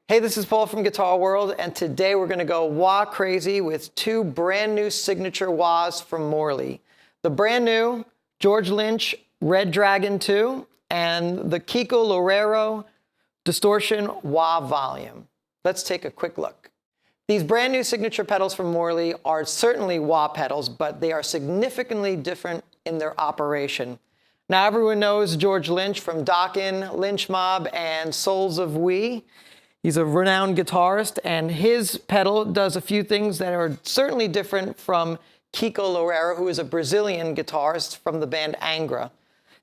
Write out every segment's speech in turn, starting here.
Hey, this is Paul from Guitar World, and today we're going to go wah crazy with two brand new signature wahs from Morley. The brand new George Lynch Red Dragon 2 and the Kiko Loureiro Distortion Wah Volume. Let's take a quick look. These brand new signature pedals from Morley are certainly wah pedals, but they are significantly different in their operation. Now, everyone knows George Lynch from Dokken, Lynch Mob, and Souls of We. He's a renowned guitarist, and his pedal does a few things that are certainly different from Kiko Loureiro, who is a Brazilian guitarist from the band Angra.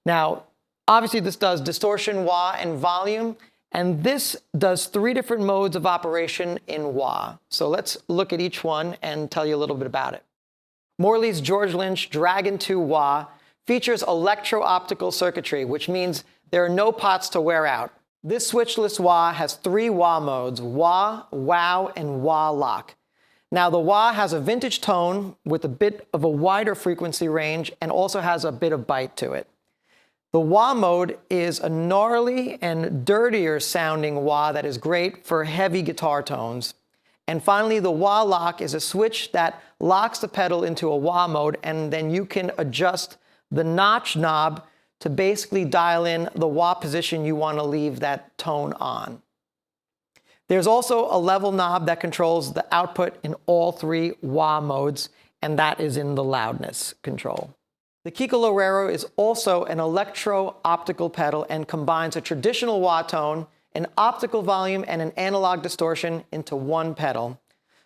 Now, obviously this does distortion, wah, and volume, and this does three different modes of operation in wah. So let's look at each one and tell you a little bit about it. Morley's George Lynch Dragon 2 wah features electro-optical circuitry, which means there are no pots to wear out. This switchless wah has three wah modes: wah, wow, and wah lock. Now, the wah has a vintage tone with a bit of a wider frequency range and also has a bit of bite to it. The wah mode is a gnarly and dirtier sounding wah that is great for heavy guitar tones. And finally, the wah lock is a switch that locks the pedal into a wah mode, and then you can adjust the notch knob to basically dial in the wah position you want to leave that tone on. There's also a level knob that controls the output in all three wah modes, and that is in the loudness control. The Kiko Loureiro is also an electro-optical pedal and combines a traditional wah tone, an optical volume, and an analog distortion into one pedal.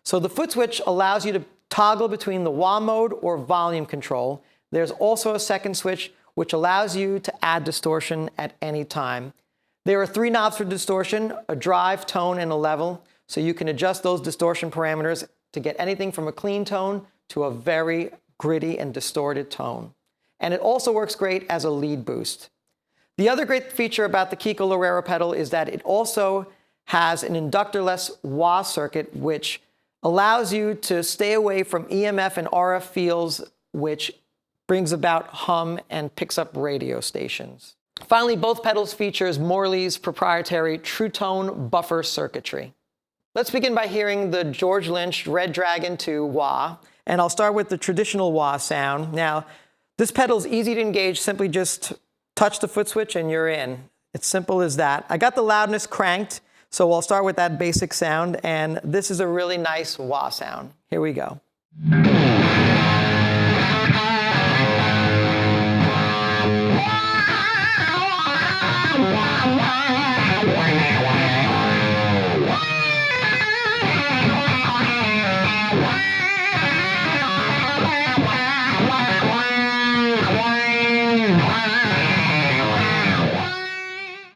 So the foot switch allows you to toggle between the wah mode or volume control. There's also a second switch which allows you to add distortion at any time. There are three knobs for distortion: a drive, tone, and a level, so you can adjust those distortion parameters to get anything from a clean tone to a very gritty and distorted tone. And it also works great as a lead boost. The other great feature about the Kiko Loureiro pedal is that it also has an inductorless wah circuit, which allows you to stay away from EMF and RF fields, which brings about hum and picks up radio stations. Finally, both pedals features Morley's proprietary True Tone buffer circuitry. Let's begin by hearing the George Lynch Red Dragon 2 wah, and I'll start with the traditional wah sound. Now, this pedal is easy to engage. Simply just touch the foot switch and you're in. It's simple as that. I got the loudness cranked, so I'll start with that basic sound, and this is a really nice wah sound. Here we go.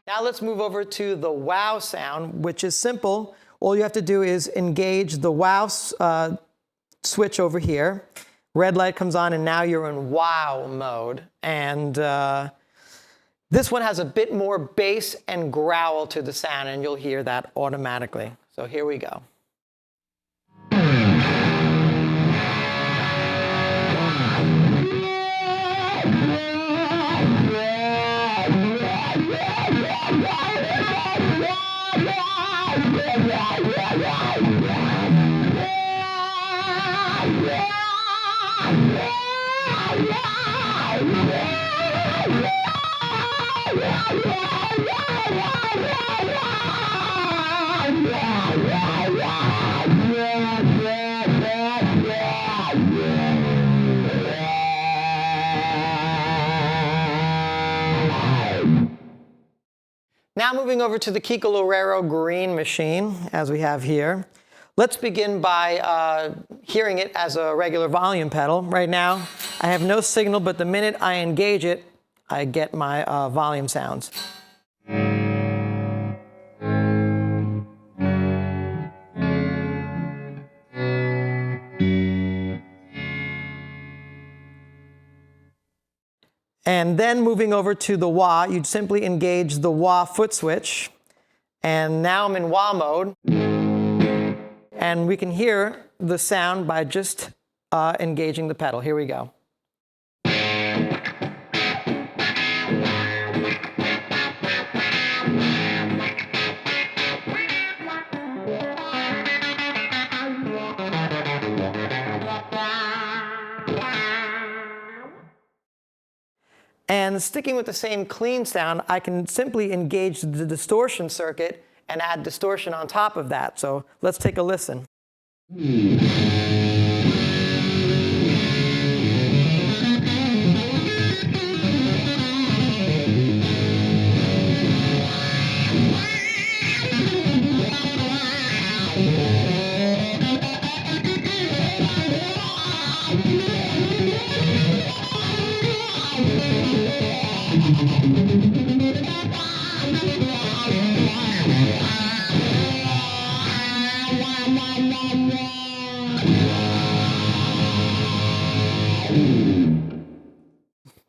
Now let's move over to the wow sound, which is simple. All you have to do is engage the wow switch over here. Red light comes on, and now you're in wow mode. And this one has a bit more bass and growl to the sound, and you'll hear that automatically. So here we go. Now moving over to the Kiko Loureiro Green Machine, as we have here. Let's begin by hearing it as a regular volume pedal. Right now, I have no signal, but the minute I engage it, I get my volume sounds. And then moving over to the wah, you'd simply engage the wah foot switch. And now I'm in wah mode. And we can hear the sound by just engaging the pedal. Here we go. And sticking with the same clean sound, I can simply engage the distortion circuit and add distortion on top of that. So let's take a listen.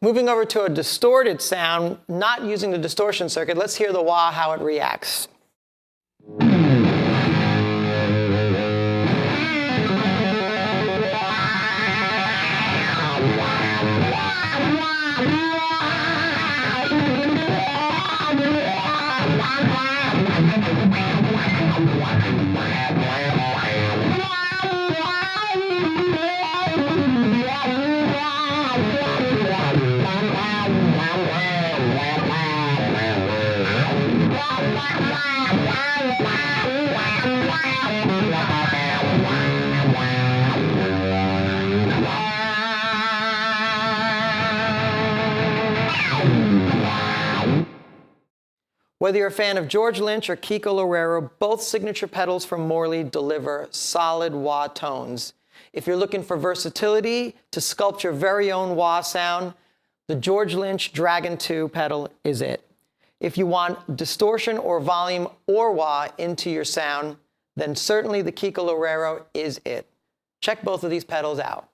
Moving over to a distorted sound, not using the distortion circuit, let's hear the wah, how it reacts. Whether you're a fan of George Lynch or Kiko Loureiro, both signature pedals from Morley deliver solid wah tones. If you're looking for versatility to sculpt your very own wah sound, the George Lynch Dragon 2 pedal is it. If you want distortion or volume or wah into your sound, then certainly the Kiko Loureiro is it. Check both of these pedals out.